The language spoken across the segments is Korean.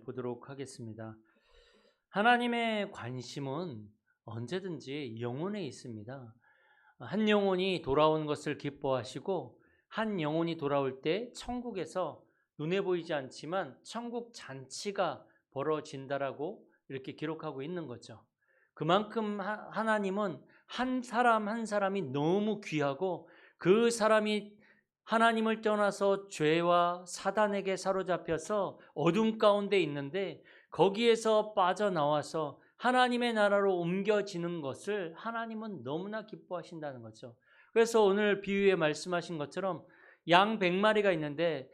보도록 하겠습니다. 하나님의 관심은 언제든지 영혼에 있습니다. 한 영혼이 돌아온 것을 기뻐하시고 한 영혼이 돌아올 때 천국에서 눈에 보이지 않지만 천국 잔치가 벌어진다라고 이렇게 기록하고 있는 거죠. 그만큼 하나님은 한 사람 한 사람이 너무 귀하고 그 사람이 하나님을 떠나서 죄와 사단에게 사로잡혀서 어둠 가운데 있는데 거기에서 빠져나와서 하나님의 나라로 옮겨지는 것을 하나님은 너무나 기뻐하신다는 거죠. 그래서 오늘 비유에 말씀하신 것처럼 양 100마리가 있는데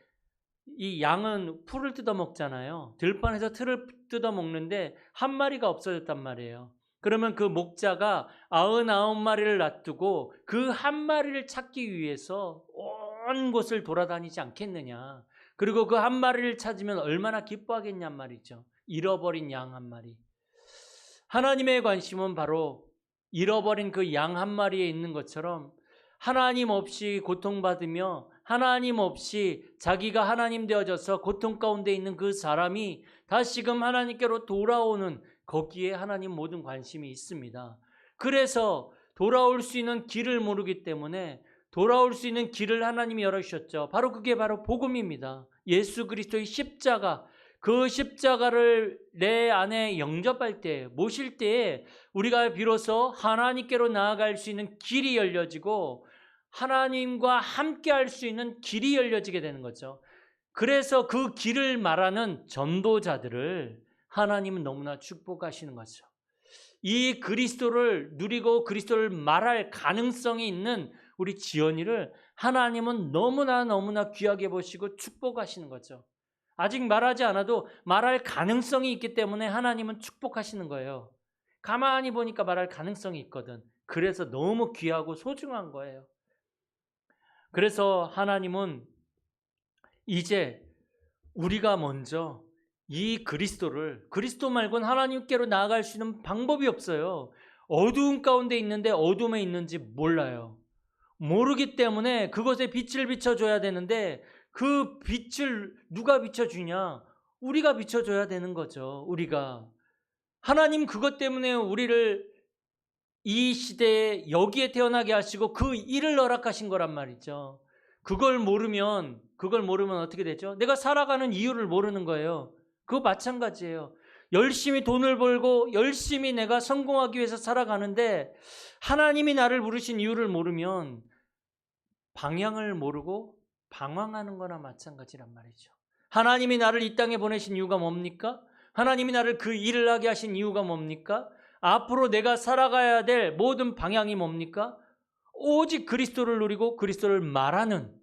이 양은 풀을 뜯어먹잖아요. 들판에서 틀을 뜯어먹는데 한 마리가 없어졌단 말이에요. 그러면 그 목자가 99마리를 놔두고 그 한 마리를 찾기 위해서 온 곳을 돌아다니지 않겠느냐. 그리고 그 한 마리를 찾으면 얼마나 기뻐하겠냔 말이죠. 잃어버린 양 한 마리. 하나님의 관심은 바로 잃어버린 그 양 한 마리에 있는 것처럼 하나님 없이 고통받으며 하나님 없이 자기가 하나님 되어져서 고통 가운데 있는 그 사람이 다시금 하나님께로 돌아오는 거기에 하나님 모든 관심이 있습니다. 그래서 돌아올 수 있는 길을 모르기 때문에 돌아올 수 있는 길을 하나님이 열어주셨죠. 바로 그게 바로 복음입니다. 예수 그리스도의 십자가, 그 십자가를 내 안에 영접할 때, 모실 때에 우리가 비로소 하나님께로 나아갈 수 있는 길이 열려지고 하나님과 함께 할 수 있는 길이 열려지게 되는 거죠. 그래서 그 길을 말하는 전도자들을 하나님은 너무나 축복하시는 거죠. 이 그리스도를 누리고 그리스도를 말할 가능성이 있는 우리 지연이를 하나님은 너무나 귀하게 보시고 축복하시는 거죠. 아직 말하지 않아도 말할 가능성이 있기 때문에 하나님은 축복하시는 거예요. 가만히 보니까 말할 가능성이 있거든. 그래서 너무 귀하고 소중한 거예요. 그래서 하나님은 이제 우리가 먼저 이 그리스도 말고는 하나님께로 나아갈 수 있는 방법이 없어요. 어두운 가운데 있는데 어둠에 있는지 몰라요. 모르기 때문에 그것에 빛을 비춰줘야 되는데 그 빛을 누가 비춰주냐? 우리가 비춰줘야 되는 거죠. 우리가. 하나님 그것 때문에 우리를 이 시대에 여기에 태어나게 하시고 그 일을 허락하신 거란 말이죠. 그걸 모르면 어떻게 되죠? 내가 살아가는 이유를 모르는 거예요. 그거 마찬가지예요. 열심히 돈을 벌고 열심히 내가 성공하기 위해서 살아가는데 하나님이 나를 부르신 이유를 모르면 방향을 모르고 방황하는 거나 마찬가지란 말이죠. 하나님이 나를 이 땅에 보내신 이유가 뭡니까? 하나님이 나를 그 일을 하게 하신 이유가 뭡니까? 앞으로 내가 살아가야 될 모든 방향이 뭡니까? 오직 그리스도를 누리고 그리스도를 말하는,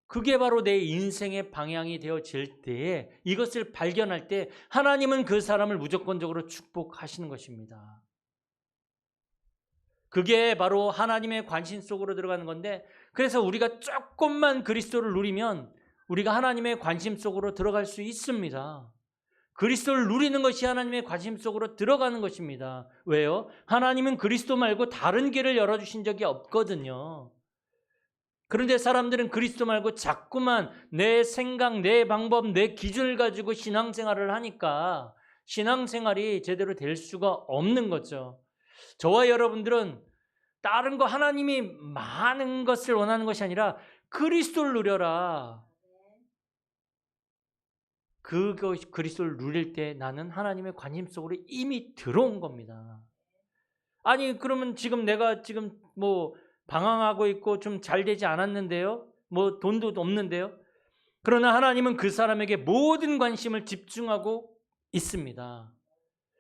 그게 바로 내 인생의 방향이 되어질 때에 이것을 발견할 때 하나님은 그 사람을 무조건적으로 축복하시는 것입니다. 그게 바로 하나님의 관심 속으로 들어가는 건데, 그래서 우리가 조금만 그리스도를 누리면 우리가 하나님의 관심 속으로 들어갈 수 있습니다. 그리스도를 누리는 것이 하나님의 관심 속으로 들어가는 것입니다. 왜요? 하나님은 그리스도 말고 다른 길을 열어주신 적이 없거든요. 그런데 사람들은 그리스도 말고 자꾸만 내 생각, 내 방법, 내 기준을 가지고 신앙생활을 하니까 신앙생활이 제대로 될 수가 없는 거죠. 저와 여러분들은 다른 거 하나님이 많은 것을 원하는 것이 아니라 그리스도를 누려라. 그리스도를 누릴 때 나는 하나님의 관심 속으로 이미 들어온 겁니다. 아니 그러면 지금 내가 지금 뭐 방황하고 있고 좀 잘 되지 않았는데요? 뭐 돈도 없는데요? 그러나 하나님은 그 사람에게 모든 관심을 집중하고 있습니다.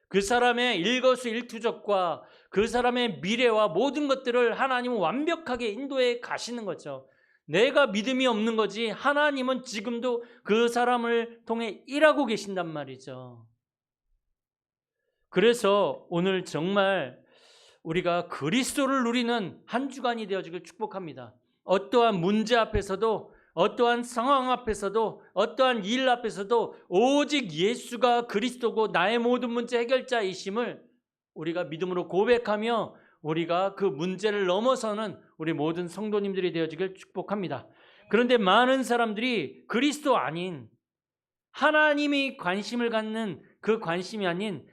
그 사람의 일거수일투족과 그 사람의 미래와 모든 것들을 하나님은 완벽하게 인도해 가시는 거죠. 내가 믿음이 없는 거지 하나님은 지금도 그 사람을 통해 일하고 계신단 말이죠. 그래서 오늘 정말 우리가 그리스도를 누리는 한 주간이 되어지길 축복합니다. 어떠한 문제 앞에서도, 어떠한 상황 앞에서도, 어떠한 일 앞에서도 오직 예수가 그리스도고 나의 모든 문제 해결자이심을 우리가 믿음으로 고백하며 우리가 그 문제를 넘어서는 우리 모든 성도님들이 되어지길 축복합니다. 그런데 많은 사람들이 그리스도 아닌 하나님이 관심을 갖는 그 관심이 아닌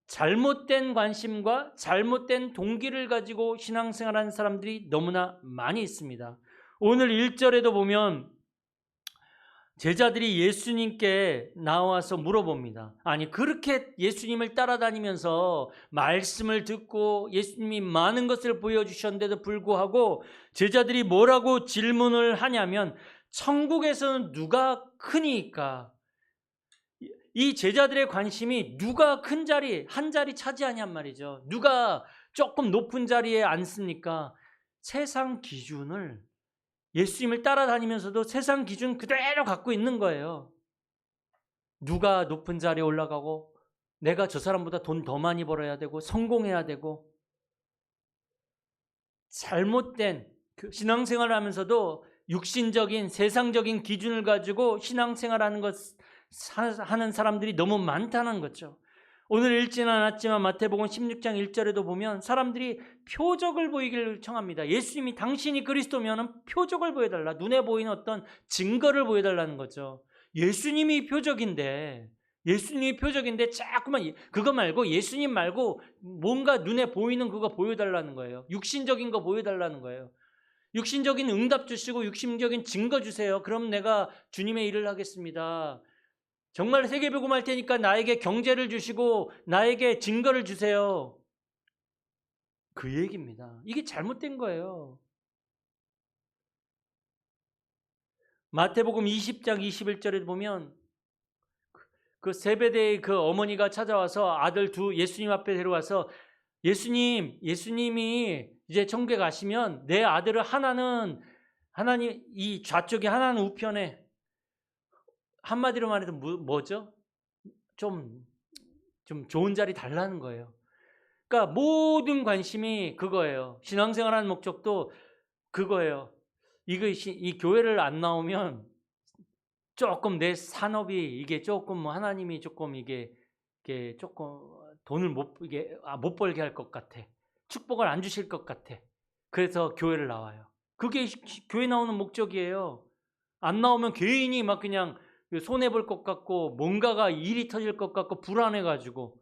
잘못된 관심과 잘못된 동기를 가지고 신앙생활하는 사람들이 너무나 많이 있습니다. 오늘 1절에도 보면 제자들이 예수님께 나와서 물어봅니다. 아니, 그렇게 예수님을 따라다니면서 말씀을 듣고 예수님이 많은 것을 보여주셨는데도 불구하고 제자들이 뭐라고 질문을 하냐면, 천국에서는 누가 크니까? 이 제자들의 관심이 누가 큰 자리, 한 자리 차지하냔 말이죠. 누가 조금 높은 자리에 앉습니까? 세상 기준을, 예수님을 따라다니면서도 세상 기준 그대로 갖고 있는 거예요. 누가 높은 자리에 올라가고, 내가 저 사람보다 돈 더 많이 벌어야 되고, 성공해야 되고, 잘못된 신앙생활을 하면서도 육신적인 세상적인 기준을 가지고 신앙생활하는 하는 사람들이 너무 많다는 거죠. 오늘 읽지는 않았지만 마태복음 16장 1절에도 보면 사람들이 표적을 보이기를 청합니다. 예수님이 당신이 그리스도면 표적을 보여달라, 눈에 보이는 어떤 증거를 보여달라는 거죠. 예수님이 표적인데 자꾸만 그거 말고, 예수님 말고 뭔가 눈에 보이는 그거 보여달라는 거예요. 육신적인 거 보여달라는 거예요. 육신적인 응답 주시고 육신적인 증거 주세요. 그럼 내가 주님의 일을 하겠습니다. 정말 세계복음할 테니까 나에게 경제를 주시고 나에게 증거를 주세요. 그 얘기입니다. 이게 잘못된 거예요. 마태복음 20장 21절에 보면 그 세베대의 그 어머니가 찾아와서 아들 예수님 앞에 데려와서, 예수님이 이제 천국에 가시면 내 아들을 하나님 이 좌쪽에, 하나는 우편에, 한마디로 말해서 뭐죠? 좀 좋은 자리 달라는 거예요. 그러니까 모든 관심이 그거예요. 신앙생활하는 목적도 그거예요. 이 교회를 안 나오면 조금 내 산업이 이게 조금 하나님이 조금 이게 조금 돈을 못 벌게 할 것 같아. 축복을 안 주실 것 같아. 그래서 교회를 나와요. 그게 교회 나오는 목적이에요. 안 나오면 개인이 막 그냥 손해 볼 것 같고 뭔가가 일이 터질 것 같고 불안해가지고,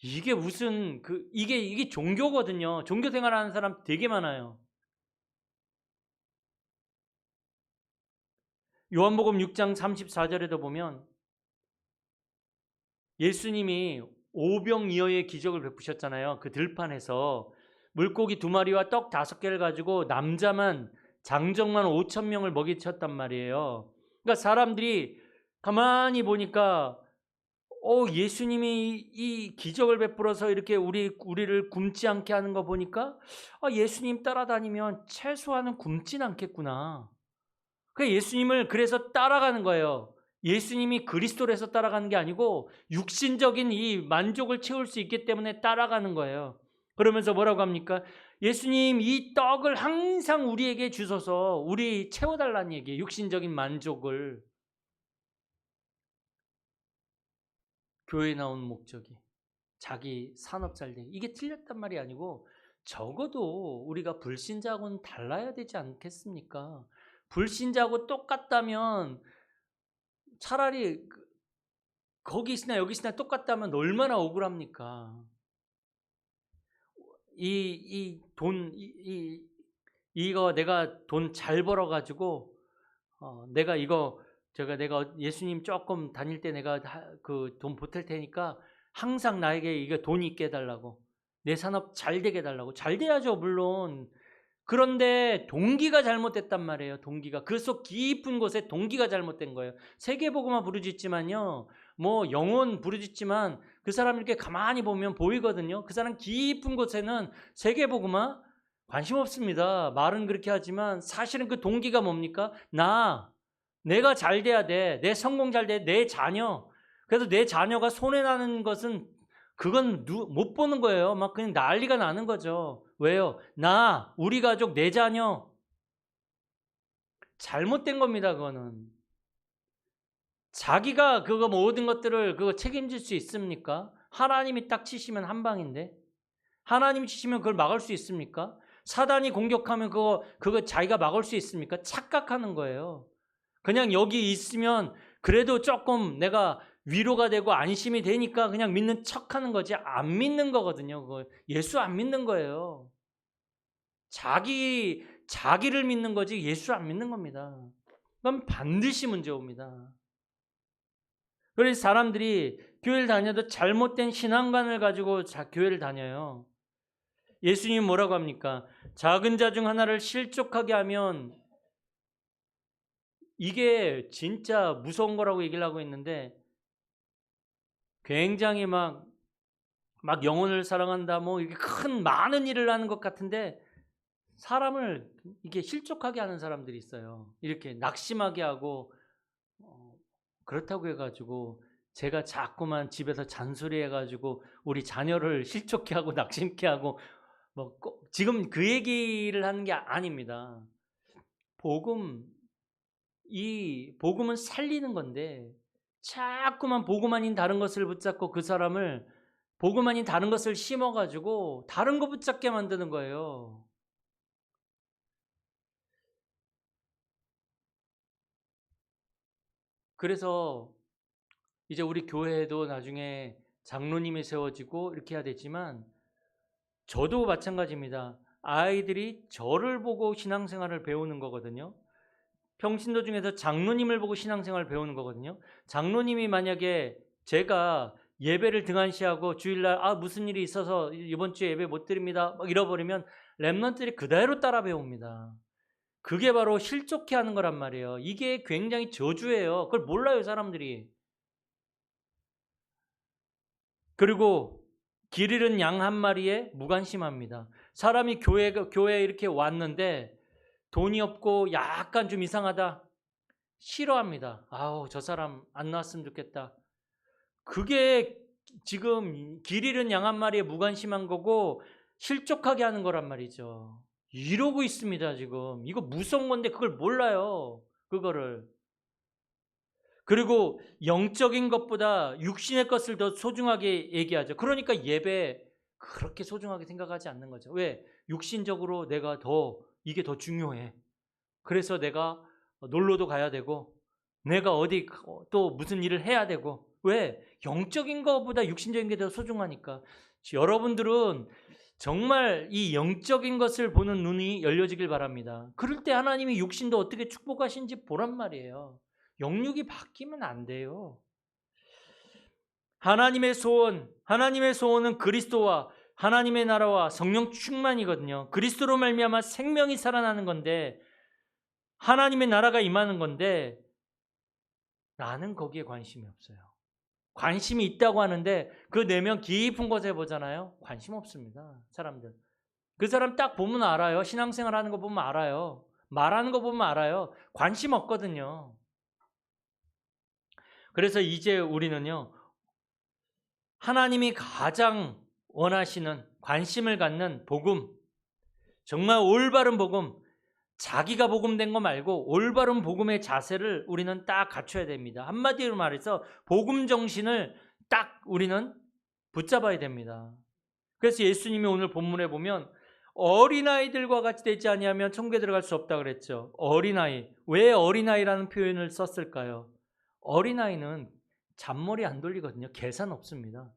이게 무슨 이게 종교거든요. 종교 생활하는 사람 되게 많아요. 요한복음 6장 34절에도 보면 예수님이 오병이어의 기적을 베푸셨잖아요. 그 들판에서 물고기 2마리와 떡 5개를 가지고 장정만 5,000명을 먹이셨단 말이에요. 그러니까 사람들이 가만히 보니까 예수님이 이 기적을 베풀어서 이렇게 우리를 굶지 않게 하는 거 보니까 예수님 따라다니면 최소한은 굶진 않겠구나. 예수님을 그래서 따라가는 거예요. 예수님이 그리스도라서 따라가는 게 아니고 육신적인 이 만족을 채울 수 있기 때문에 따라가는 거예요. 그러면서 뭐라고 합니까? 예수님, 이 떡을 항상 우리에게 주셔서 우리 채워달라는 얘기예요. 육신적인 만족을. 교회 나온 목적이 자기 산업 잘 되기, 이게 틀렸단 말이 아니고, 적어도 우리가 불신자하고는 달라야 되지 않겠습니까? 불신자하고 똑같다면 차라리 거기 있으나 여기 있으나 똑같다면 얼마나 억울합니까? 이거 내가 돈 잘 벌어가지고 내가 예수님 조금 다닐 때 내가 그 돈 보탤 테니까 항상 나에게 이게 돈이 있게 해달라고, 내 산업 잘 되게 해달라고. 잘 돼야죠, 물론. 그런데 동기가 잘못됐단 말이에요. 동기가, 그 속 깊은 곳에 동기가 잘못된 거예요. 세계복음화 부르짖지만요, 뭐 영혼 부르짖지만 그 사람 이렇게 가만히 보면 보이거든요. 그 사람 깊은 곳에는 세계복음화 관심 없습니다. 말은 그렇게 하지만 사실은 그 동기가 뭡니까? 내가 잘 돼야 돼. 내 성공 잘 돼. 내 자녀. 그래서 내 자녀가 손해나는 것은 그건 못 보는 거예요. 막 그냥 난리가 나는 거죠. 왜요? 우리 가족, 내 자녀. 잘못된 겁니다, 그거는. 자기가 그거 모든 것들을 그거 책임질 수 있습니까? 하나님이 딱 치시면 한 방인데. 하나님이 치시면 그걸 막을 수 있습니까? 사단이 공격하면 그거 자기가 막을 수 있습니까? 착각하는 거예요. 그냥 여기 있으면 그래도 조금 내가 위로가 되고 안심이 되니까 그냥 믿는 척하는 거지 안 믿는 거거든요. 그거 예수 안 믿는 거예요. 자기를 믿는 거지 예수 안 믿는 겁니다. 그럼 반드시 문제 옵니다. 그래서 사람들이 교회를 다녀도 잘못된 신앙관을 가지고 교회를 다녀요. 예수님이 뭐라고 합니까? 작은 자 중 하나를 실족하게 하면 이게 진짜 무서운 거라고 얘기를 하고 있는데 굉장히 막 영혼을 사랑한다 뭐 이게 많은 일을 하는 것 같은데 사람을 이게 실족하게 하는 사람들이 있어요. 이렇게 낙심하게 하고 그렇다고 해가지고 제가 자꾸만 집에서 잔소리해가지고 우리 자녀를 실족해 하고 낙심케 하고 뭐 지금 그 얘기를 하는 게 아닙니다. 이 복음은 살리는 건데 자꾸만 복음 아닌 다른 것을 붙잡고 그 사람을 복음 아닌 다른 것을 심어가지고 다른 거 붙잡게 만드는 거예요. 그래서 이제 우리 교회에도 나중에 장로님이 세워지고 이렇게 해야 되지만 저도 마찬가지입니다. 아이들이 저를 보고 신앙생활을 배우는 거거든요. 평신도 중에서 장로님을 보고 신앙생활을 배우는 거거든요. 장로님이 만약에 제가 예배를 등한시하고 주일날 무슨 일이 있어서 이번 주에 예배 못 드립니다 막 잃어버리면 렘넌트들이 그대로 따라 배웁니다. 그게 바로 실족해 하는 거란 말이에요. 이게 굉장히 저주예요. 그걸 몰라요 사람들이. 그리고 길 잃은 양 한 마리에 무관심합니다. 사람이 교회에 이렇게 왔는데 돈이 없고 약간 좀 이상하다. 싫어합니다. 아우 저 사람 안 나왔으면 좋겠다. 그게 지금 길 잃은 양 한 마리에 무관심한 거고 실족하게 하는 거란 말이죠. 이러고 있습니다 지금. 이거 무서운 건데 그걸 몰라요. 그거를. 그리고 영적인 것보다 육신의 것을 더 소중하게 얘기하죠. 그러니까 예배 그렇게 소중하게 생각하지 않는 거죠. 왜? 육신적으로 내가 이게 더 중요해. 그래서 내가 놀러도 가야 되고 내가 어디 또 무슨 일을 해야 되고 왜? 영적인 것보다 육신적인 게 더 소중하니까. 여러분들은 정말 이 영적인 것을 보는 눈이 열려지길 바랍니다. 그럴 때 하나님이 육신도 어떻게 축복하신지 보란 말이에요. 영육이 바뀌면 안 돼요. 하나님의 소원은 그리스도와 하나님의 나라와 성령 충만이거든요. 그리스도로 말미암아 생명이 살아나는 건데 하나님의 나라가 임하는 건데 나는 거기에 관심이 없어요. 관심이 있다고 하는데 그 내면 깊은 곳에 보잖아요. 관심 없습니다. 사람들. 그 사람 딱 보면 알아요. 신앙생활 하는 거 보면 알아요. 말하는 거 보면 알아요. 관심 없거든요. 그래서 이제 우리는요. 하나님이 가장 원하시는 관심을 갖는 복음, 정말 올바른 복음, 자기가 복음된 거 말고 올바른 복음의 자세를 우리는 딱 갖춰야 됩니다. 한마디로 말해서 복음 정신을 딱 우리는 붙잡아야 됩니다. 그래서 예수님이 오늘 본문에 보면 어린아이들과 같이 되지 아니하면 천국에 들어갈 수 없다 그랬죠. 어린아이. 왜 어린아이라는 표현을 썼을까요? 어린아이는 잔머리 안 돌리거든요. 계산 없습니다.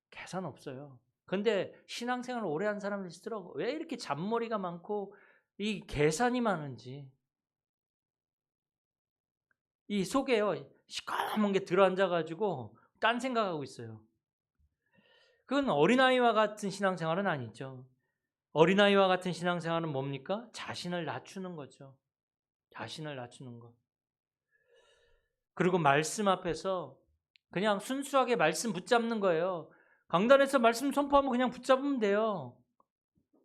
계산 없어요. 근데 신앙생활을 오래 한 사람들이 있더라고. 왜 이렇게 잔머리가 많고 이 계산이 많은지. 이 속에요. 시커먼 게 들어앉아가지고 딴 생각하고 있어요. 그건 어린아이와 같은 신앙생활은 아니죠. 어린아이와 같은 신앙생활은 뭡니까? 자신을 낮추는 거죠. 자신을 낮추는 것. 그리고 말씀 앞에서 그냥 순수하게 말씀 붙잡는 거예요. 강단에서 말씀 선포하면 그냥 붙잡으면 돼요.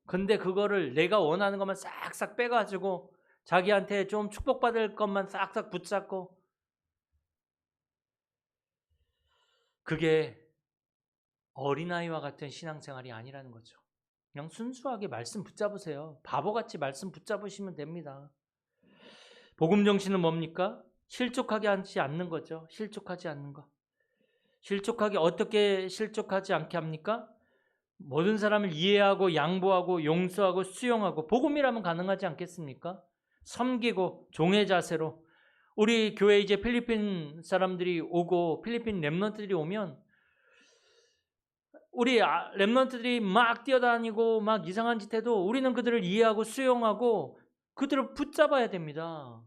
근데 그거를 내가 원하는 것만 싹싹 빼가지고 자기한테 좀 축복받을 것만 싹싹 붙잡고 그게 어린아이와 같은 신앙생활이 아니라는 거죠. 그냥 순수하게 말씀 붙잡으세요. 바보같이 말씀 붙잡으시면 됩니다. 복음 정신은 뭡니까? 실족하게 하지 않는 거죠. 실족하지 않는 거. 어떻게 실족하지 않게 합니까? 모든 사람을 이해하고 양보하고 용서하고 수용하고 복음이라면 가능하지 않겠습니까? 섬기고 종의 자세로 우리 교회 이제 필리핀 사람들이 오고 필리핀 렘넌트들이 오면 우리 렘넌트들이 막 뛰어다니고 막 이상한 짓 해도 우리는 그들을 이해하고 수용하고 그들을 붙잡아야 됩니다.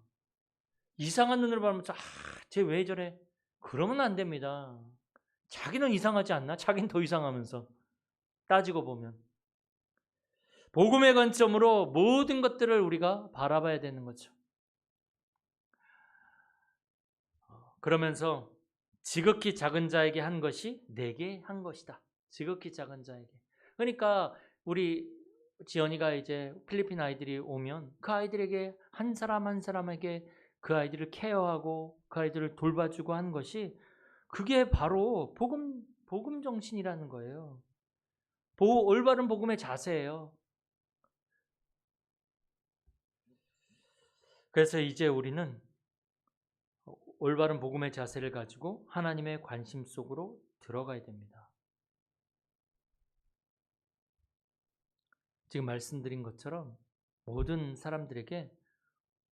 이상한 눈으로 보면서 쟤 왜 저래? 그러면 안 됩니다. 자기는 이상하지 않나? 자기는 더 이상하면서 따지고 보면 복음의 관점으로 모든 것들을 우리가 바라봐야 되는 거죠. 그러면서 지극히 작은 자에게 한 것이 내게 한 것이다. 지극히 작은 자에게. 그러니까 우리 지연이가 이제 필리핀 아이들이 오면 그 아이들에게 한 사람 한 사람에게 그 아이들을 케어하고 그 아이들을 돌봐주고 하는 것이 그게 바로 복음 정신이라는 거예요. 올바른 복음의 자세예요. 그래서 이제 우리는 올바른 복음의 자세를 가지고 하나님의 관심 속으로 들어가야 됩니다. 지금 말씀드린 것처럼 모든 사람들에게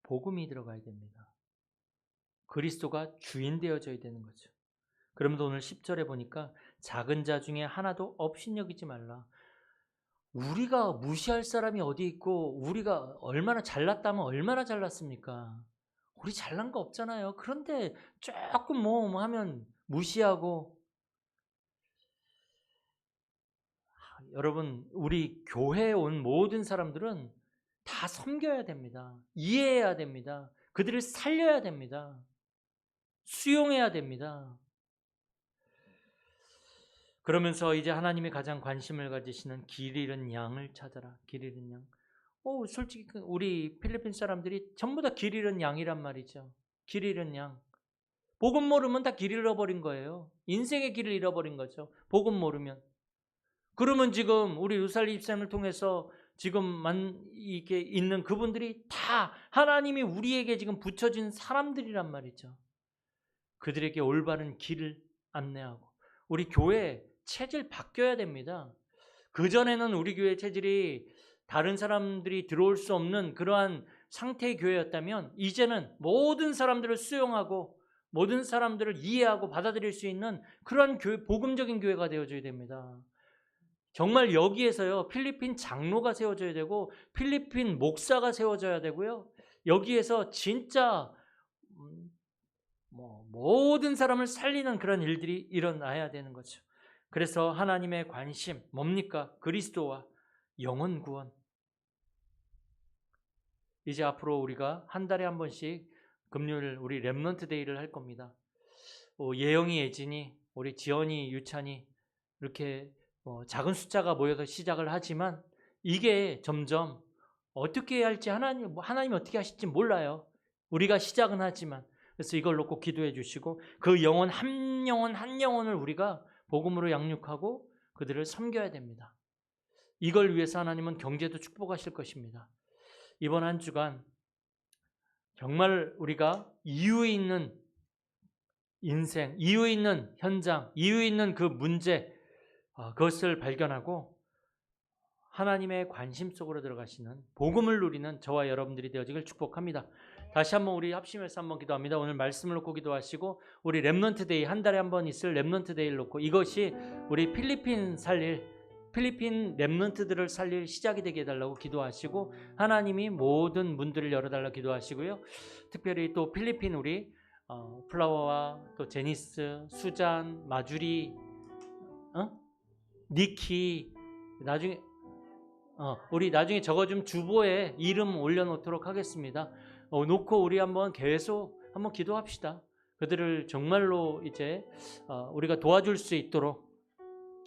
복음이 들어가야 됩니다. 그리스도가 주인 되어져야 되는 거죠. 그러면서 오늘 10절에 보니까 작은 자 중에 하나도 업신여기지 말라. 우리가 무시할 사람이 어디 있고 우리가 얼마나 잘났다면 얼마나 잘났습니까? 우리 잘난 거 없잖아요. 그런데 조금 뭐 하면 무시하고. 여러분, 우리 교회에 온 모든 사람들은 다 섬겨야 됩니다. 이해해야 됩니다. 그들을 살려야 됩니다. 수용해야 됩니다. 그러면서 이제 하나님이 가장 관심을 가지시는 길 잃은 양을 찾아라. 길 잃은 양. 솔직히 우리 필리핀 사람들이 전부 다 길 잃은 양이란 말이죠. 길 잃은 양. 복음 모르면 다 길 잃어버린 거예요. 인생의 길을 잃어버린 거죠. 복음 모르면. 그러면 지금 우리 루살리 집사님을 통해서 지금 이게 있는 그분들이 다 하나님이 우리에게 지금 붙여진 사람들이란 말이죠. 그들에게 올바른 길을 안내하고 우리 교회 체질 바뀌어야 됩니다. 그전에는 우리 교회 체질이 다른 사람들이 들어올 수 없는 그러한 상태의 교회였다면 이제는 모든 사람들을 수용하고 모든 사람들을 이해하고 받아들일 수 있는 그러한 교회, 복음적인 교회가 되어줘야 됩니다. 정말 여기에서요, 필리핀 장로가 세워져야 되고 필리핀 목사가 세워져야 되고요. 여기에서 진짜 모든 사람을 살리는 그런 일들이 일어나야 되는 거죠. 그래서 하나님의 관심 뭡니까? 그리스도와 영혼 구원. 이제 앞으로 우리가 한 달에 한 번씩 금요일 우리 렘넌트 데이를 할 겁니다. 예영이, 예진이, 우리 지연이, 유찬이 이렇게 작은 숫자가 모여서 시작을 하지만 이게 점점 어떻게 해야 할지 하나님이 어떻게 하실지 몰라요. 우리가 시작은 하지만 그래서 이걸 놓고 기도해 주시고 그 영혼 한 영혼을 우리가 복음으로 양육하고 그들을 섬겨야 됩니다. 이걸 위해서 하나님은 경제도 축복하실 것입니다. 이번 한 주간 정말 우리가 이유 있는 인생, 이유 있는 현장, 이유 있는 그 문제 그것을 발견하고 하나님의 관심 속으로 들어가시는 복음을 누리는 저와 여러분들이 되어지길 축복합니다. 다시 한번 우리 합심해서 한번 기도합니다. 오늘 말씀을 놓고 기도하시고 우리 렘넌트 데이 한 달에 한 번 있을 렘넌트 데이를 놓고 이것이 우리 필리핀 렘넌트들을 살릴 시작이 되게 해달라고 기도하시고 하나님이 모든 문들을 열어달라고 기도하시고요. 특별히 또 필리핀 우리 플라워와 또 제니스, 수잔, 마주리, 니키 우리 나중에 저거 좀 주보에 이름 올려놓도록 하겠습니다. 놓고 우리 한번 계속 한번 기도합시다. 그들을 정말로 이제 우리가 도와줄 수 있도록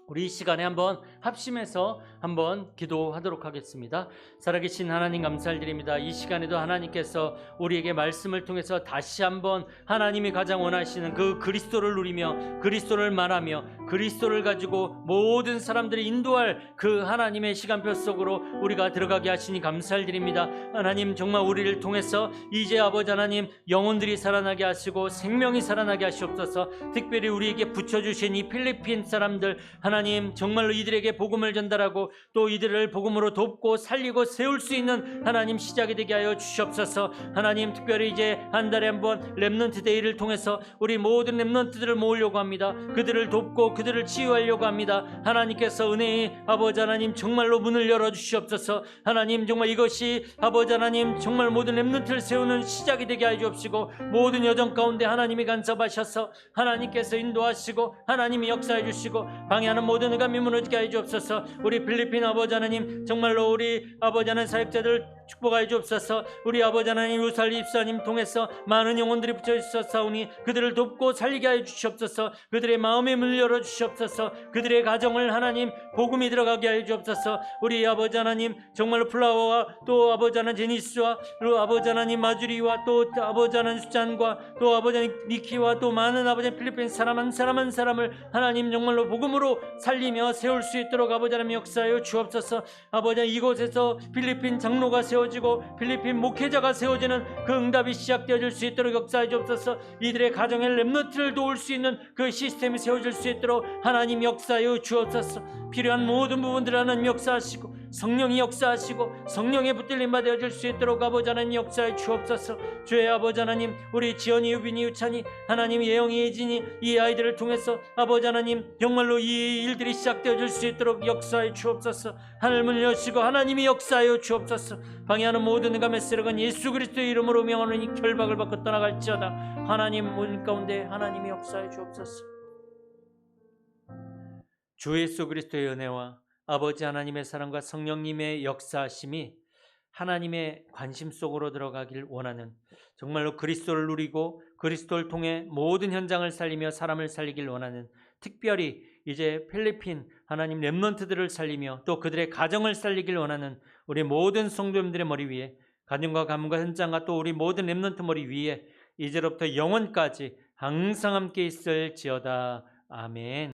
우리 이 시간에 한번 합심해서 한번 기도하도록 하겠습니다. 살아계신 하나님 감사드립니다. 이 시간에도 하나님께서 우리에게 말씀을 통해서 다시 한번 하나님이 가장 원하시는 그 그리스도를 누리며 그리스도를 말하며 그리스도를 가지고 모든 사람들을 인도할 그 하나님의 시간표 속으로 우리가 들어가게 하시니 감사드립니다. 하나님 정말 우리를 통해서 이제 아버지 하나님 영혼들이 살아나게 하시고 생명이 살아나게 하시옵소서. 특별히 우리에게 붙여주신 이 필리핀 사람들 하나님 하나님 정말로 이들에게 복음을 전달하고 또 이들을 복음으로 돕고 살리고 세울 수 있는 하나님 시작이 되게 하여 주시옵소서. 하나님 특별히 이제 한 달에 한 번 렘넌트 데이를 통해서 우리 모든 렘넌트들을 모으려고 합니다. 그들을 돕고 그들을 치유하려고 합니다. 하나님께서 은혜의 아버지 하나님 정말로 문을 열어주시옵소서. 하나님 정말 이것이 아버지 하나님 정말 모든 렘넌트를 세우는 시작이 되게 하여 주옵시고 모든 여정 가운데 하나님이 간섭하셔서 하나님께서 인도하시고 하나님이 역사해 주시고 방해하는 모든 의감이 무너지게 하여 주옵소서. 우리 필리핀 아버지 하나님 정말로 우리 아버지 하나님 사역자들 축복하여 주옵소서. 우리 아버지 하나님 유살리 입사님 통해서 많은 영혼들이 붙여주셨사오니 그들을 돕고 살리게 하여 주시옵소서. 그들의 마음의 문을 열어주시옵소서. 그들의 가정을 하나님 복음이 들어가게 하여 주옵소서. 우리 아버지 하나님 정말로 플라워와 또 아버지 하나님 제니스와 또 아버지 하나님 마주리와 또 아버지 하나님 수잔과 또 아버지 하나님 니키와 또 많은 아버지 하나님 필리핀 사람 한 사람 한 사람을 하나님 정말로 복음으로 살리며 세울 수 있도록 아버지 하나님 역사하여 주옵소서. 아버지 하나님 이곳에서 필리핀 장로가 세워지고 필리핀 목회자가 세워지는 그 응답이 시작되어질 수 있도록 역사해 주옵소서. 이들의 가정의 렘넌트를 도울 수 있는 그 시스템이 세워질 수 있도록 하나님 역사하여 주옵소서. 필요한 모든 부분들을 하나님 역사하시고 성령이 역사하시고 성령의 붙들림 받아줄 수 있도록 아버지 하나님 역사해 주옵소서. 주의 아버지 하나님 우리 지연이 유빈이 유찬이 하나님 예영이 예진이 이 아이들을 통해서 아버지 하나님 정말로 이 일들이 시작되어질 수 있도록 역사해 주옵소서. 하늘문을 여시고 하나님이 역사하여 주옵소서. 방해하는 모든 의감의 세력은 예수 그리스도의 이름으로 명하노니 결박을 받고 떠나갈지어다. 하나님 문 가운데 하나님이 역사해 주옵소서. 주 예수 그리스도의 은혜와 아버지 하나님의 사랑과 성령님의 역사하심이 하나님의 관심 속으로 들어가길 원하는 정말로 그리스도를 누리고 그리스도를 통해 모든 현장을 살리며 사람을 살리길 원하는 특별히 이제 필리핀 하나님 렘넌트들을 살리며 또 그들의 가정을 살리길 원하는 우리 모든 성도님들의 머리 위에 가정과 가문과 현장과 또 우리 모든 렘넌트 머리 위에 이제로부터 영원까지 항상 함께 있을지어다. 아멘.